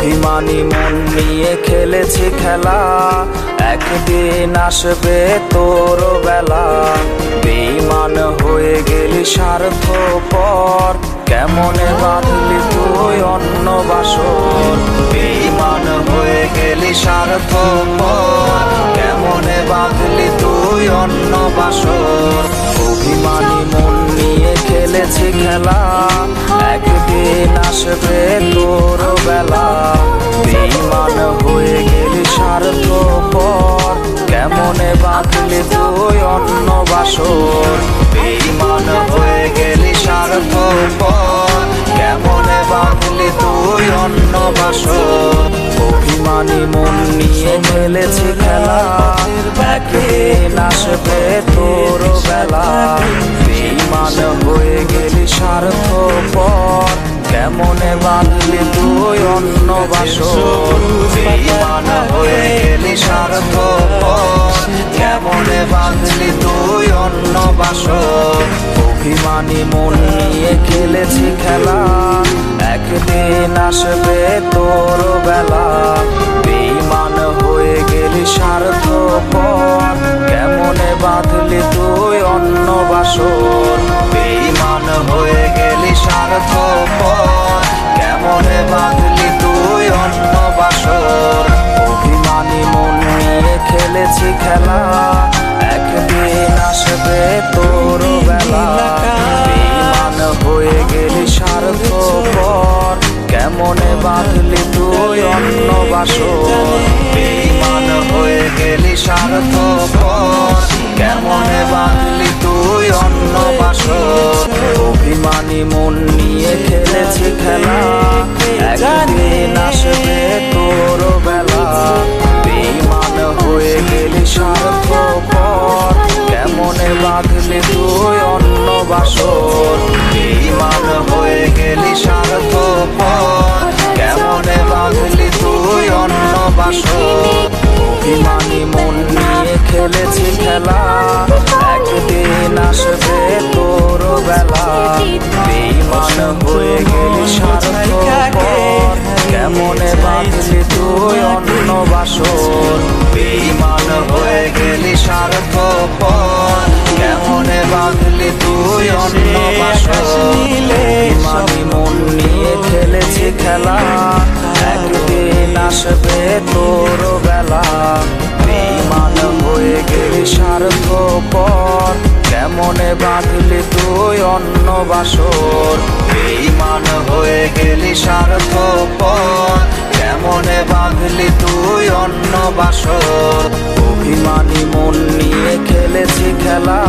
অভিমানী মন নিয়ে খেলেছি খেলা, একদিন আসবে তোর বেলা। বেঈমান হয়ে গেলি স্বার্থপর, কেমনে বাঁধলি তুই অন্য বাসর। বেঈমান হয়ে গেলি স্বার্থপর, কেমনে বাঁধলি তুই অন্য বাসর। অভিমানী মন নিয়ে খেলেছি খেলা, একদিন আসবে তোর বেলা। বেঈমান হয়ে গেলি স্বার্থপর, কেমনে বাঁধলি তুই অন্য বাসর। বেঈমান হয়ে গেলি স্বার্থপর, কেমনে বাঁধলি তুই অন্য বাসর। অভিমানী মন নিয়ে খেলেছি খেলা, একদিন আসবে তোর বেলা। বেঈমান হয়ে গেলি স্বার্থপর, কেমনে বাঁধলি তুই অন্য বাসর। বেঈমান হয়ে গেলি স্বার্থপর, কেমনে বাঁধলি তুই অন্য বাসর। অভিমানী মন নিয়ে খেলেছি খেলা, একদিন আসবে তোর বেলা। বেঈমান হয়ে গেলি স্বার্থপর, কেমনে বাঁধলি তুই অন্য বাসর। বেঈমান হয়ে গেলি স্বার্থপর, কেমনে বাঁধলি তুই অন্য বাসর। অভিমানী মন নিয়ে খেলেছি খেলা, একদিন আসবে তোর বেলা। বেঈমান হয়ে গেলি স্বার্থপর, কেমনে বাঁধলি তুই অন্য বাসর। বেঈমান হয়ে গেলি স্বার্থপর, কেমনে বাঁধলি তুই অন্য বাসর। অভিমানী মন নিয়ে খেলেছি খেলা, একদিন আসবে তোর বেলা। বেঈমান হয়ে গেলি স্বার্থপর, কেমনে বাঁধলি তুই অন্য বাসর। বেঈমান হয়ে গেলি স্বার্থপর, কেমনে বাঁধলি তুই অন্য বাসর। অভিমানী মন নিয়ে খেলেছি খেলা, একদিন আসবে তোর বেলা। বেঈমান হয়ে গেলি স্বার্থপর, কেমনে বাঁধলি তুই অন্য বাসর। বেঈমান হয়ে গেলি স্বার্থপর, কেমনে বাঁধলি তুই অন্য বাসর। অভিমানী মন নিয়ে খেলেছি খেলা, একদিন আসবে তোর বেলা। বেঈমান হয়ে গেলি স্বার্থপর, কেমনে বাঁধলি তুই অন্য বাসর। বেঈমান হয়ে গেলি স্বার্থপর, কেমনে বাঁধলি তুই অন্য বাসর। অভিমানী মন নিয়ে খেলেছি খেলা,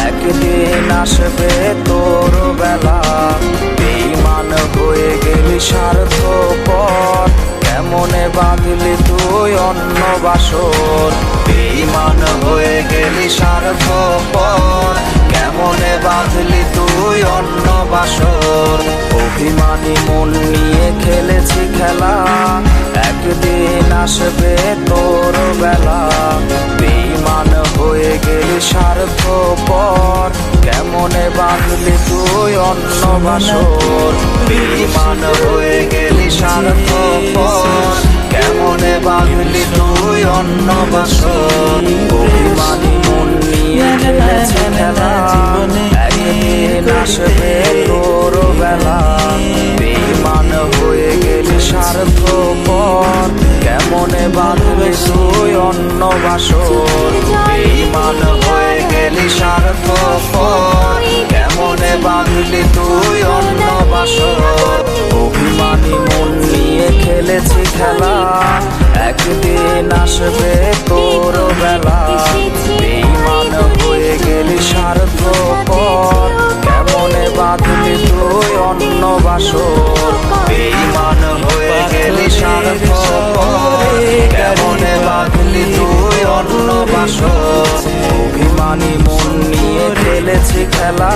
একদিন আসবে তোর বেলা। বেঈমান হয়ে গেলি স্বার্থপর, কেমনে বাঁধলি তুই অন্য বাসর। বেঈমান হয়ে গেলি স্বার্থপর, কেমনে বাঁধলি তুই অন্য বাসর। অভিমানী মন নিয়ে খেলেছি খেলা, একদিন আসবে তোর বেলা। বেঈমান হয়ে গেলি স্বার্থপর, কেমনে বাঁধলি তুই অন্য বাসর। বেঈমান হয়ে গেলি স্বার্থপর, কেমনে বাঁধলি তুই অন্য বাসর। অভিমানী মন নিয়ে খেলেছি খেলা, একদিন আসবে তোর বেলা। বেঈমান হয়ে গেলি স্বার্থপর, কেমনে বাঁধলি তুই অন্য বাসর। বেঈমান হয়ে গেলি স্বার্থপর, কেমনে বাঁধলি তুই অন্য বাসর। অভিমানী মন নিয়ে খেলেছি খেলা, একদিন আসবে তোর বেলা। বেঈমান হয়ে গেলি স্বার্থপর, কেমনে বাঁধলি তুই অন্য বাসর। বেঈমান হয়ে গেলি স্বার্থপর, কেমনে বাঁধলি তুই অন্য বাসর। অভিমানী মন নিয়ে খেলেছি খেলা,